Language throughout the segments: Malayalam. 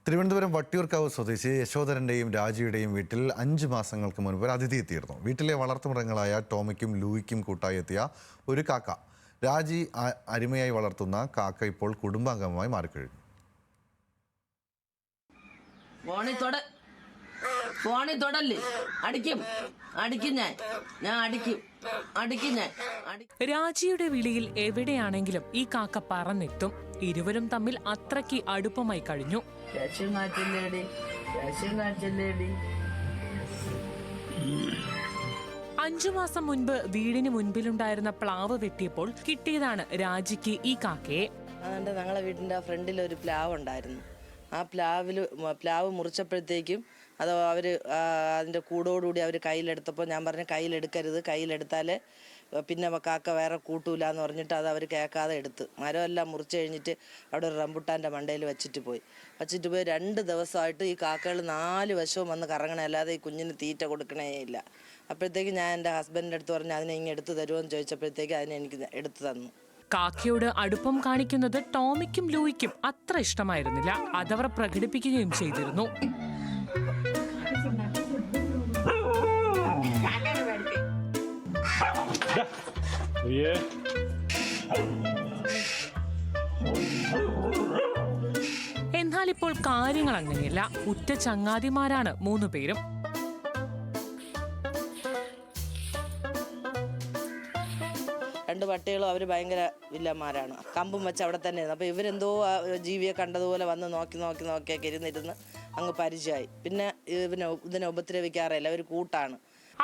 തിരുവനന്തപുരം വട്ടിയൂർക്കാവ് സ്വദേശി യശോധരന്റെയും രാജിയുടെയും വീട്ടിൽ 5 മാസങ്ങൾക്ക് മുൻപ് ഒരു അതിഥി എത്തിയിരുന്നു. വീട്ടിലെ വളർത്തുമൃഗങ്ങളായ ടോമിക്കും ലൂയിക്കും കൂട്ടായി എത്തിയ ഒരു കാക്ക. രാജി അരുമയായി വളർത്തുന്ന കാക്ക ഇപ്പോൾ കുടുംബാംഗമായി മാറിക്കഴിഞ്ഞു. രാജിയുടെ വിളിയിൽ എവിടെയാണെങ്കിലും ഈ കാക്ക പറന്നെത്തും. ഇരുവരും തമ്മിൽ അത്രയ്ക്ക് അടുപ്പമായി കഴിഞ്ഞു. 5 മാസം മുൻപ് വീടിന് മുൻപിലുണ്ടായിരുന്ന പ്ലാവ് വെട്ടിയപ്പോൾ കിട്ടിയതാണ് രാജിക്ക് ഈ കാക്കയെ. അതുകൊണ്ട് ഞങ്ങളെ വീടിന്റെ ഫ്രണ്ടിൽ ഒരു പ്ലാവ് ഉണ്ടായിരുന്നു. ആ പ്ലാവ് മുറിച്ചപ്പോഴത്തേക്കും അത് അതിൻ്റെ കൂടോടുകൂടി അവർ കയ്യിലെടുത്തപ്പോൾ ഞാൻ പറഞ്ഞു കയ്യിലെടുക്കരുത്, കയ്യിലെടുത്താൽ പിന്നെ കാക്ക വേറെ കൂട്ടൂല എന്ന് പറഞ്ഞിട്ട് അത് അവർ കേൾക്കാതെ എടുത്ത് മരമെല്ലാം മുറിച്ച് കഴിഞ്ഞിട്ട് അവിടെ ഒരു റംബുട്ടാൻ്റെ മണ്ടയിൽ വെച്ചിട്ട് പോയി 2 ദിവസമായിട്ട് ഈ കാക്കകൾ 4 വശവും വന്ന് കറങ്ങണേ, അല്ലാതെ ഈ കുഞ്ഞിന് തീറ്റ കൊടുക്കണേ ഇല്ല. അപ്പോഴത്തേക്ക് ഞാൻ എൻ്റെ ഹസ്ബൻഡിൻ്റെ അടുത്ത് പറഞ്ഞു അതിനെ ഇങ്ങനെ എടുത്ത് തരുമോ എന്ന് ചോദിച്ചപ്പോഴത്തേക്ക് അതിനെ എനിക്ക് എടുത്തു തന്നു. കാക്കയോട് അടുപ്പം കാണിക്കുന്നത് ടോമിക്കും ലൂയിക്കും അത്ര ഇഷ്ടമായിരുന്നില്ല. അതവർ പ്രകടിപ്പിക്കുകയും ചെയ്തിരുന്നു. എന്നാൽ ഇപ്പോൾ കാര്യങ്ങൾ അങ്ങനെയല്ല. ഉറ്റ ചങ്ങാതിമാരാണ് 3 പേരും. രണ്ട് പട്ടികളും അവർ ഭയങ്കര വില്ലന്മാരാണ്. കമ്പും വെച്ച് അവിടെ തന്നെ ഇരുന്നു. അപ്പോൾ ഇവരെന്തോ ജീവിയെ കണ്ടതുപോലെ വന്ന് നോക്കിയൊക്കെ ഇരുന്നിരുന്ന് അങ്ങ് പരിചയമായി. പിന്നെ ഇതിനെ ഉപദ്രവിക്കാറില്ല, ഒരു കൂട്ടാണ്.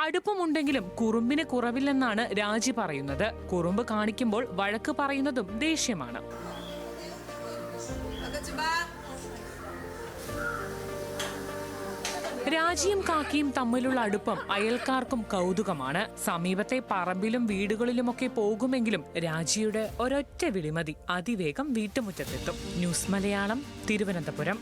അടുപ്പമുണ്ടെങ്കിലും കുറുമ്പിന് കുറവില്ലെന്നാണ് രാജി പറയുന്നത്. കുറുമ്പ് കാണിക്കുമ്പോൾ വഴക്ക് പറയുന്നതും ദേഷ്യമാണ്. രാജിയും കാക്കയും തമ്മിലുള്ള അടുപ്പം അയൽക്കാർക്കും കൗതുകമാണ്. സമീപത്തെ പറമ്പിലും വീടുകളിലുമൊക്കെ പോകുമെങ്കിലും രാജിയുടെ ഒരൊറ്റ വിളിമതി അതിവേഗം വീട്ടുമുറ്റത്തെത്തും. ന്യൂസ് മലയാളം, തിരുവനന്തപുരം.